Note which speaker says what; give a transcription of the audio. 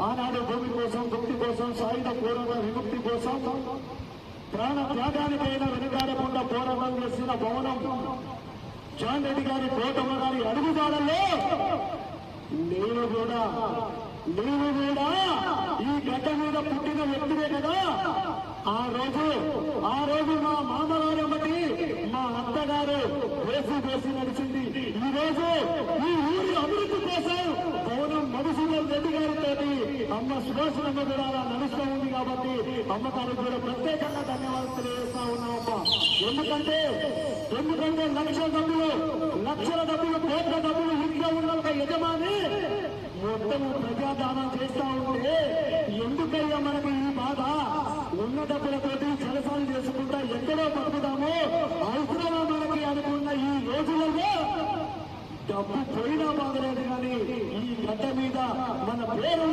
Speaker 1: ఆనాడు భూమి కోసం, భక్తి కోసం, సాయుధ పోరాట విముక్తి కోసం ప్రాణ త్యాగానికైనా వెనుకాడకుండా పోరాటం చేసిన భవనం జాన్ రెడ్డి గారి, కోటమ్మ గారి అడుగుజాడల్లో నేను కూడా ఈ గడ్డ మీద పుట్టిన వ్యక్తివే కదా. ఆ రోజు మా మామగారు బట్టి మా అత్తగారు వేసి నడిచింది. ఈ రోజు ఈ ఊరి అభివృద్ధి కోసం భవనం మధుసూదన్ రెడ్డి గారితో అమ్మ సుభాషణమ్మ కూడా అలా నడుస్తూ ఉంది. కాబట్టి అమ్మగారికి కూడా ప్రత్యేకంగా ధన్యవాదాలు తెలియజేస్తా ఉన్నామమ్మా. ఎందుకంటే లక్షల డబ్బులు కోట్ల డబ్బులు ఇంట్లో ఉన్న ఒక యజమాని మొత్తం ప్రజాదానం చేస్తా ఉంటే ఎందుకయ్యా మనకు ఈ బాధ? ఉన్న డబ్బులతోటి జలసాలు చేసుకుంటా ఎక్కడో బతుకుతామో అవసరమా మనకి అనుకున్న ఈ రోజులలో డబ్బు పోయినా బాధలేదు, కానీ ఈ గడ్డ మీద మన పేరు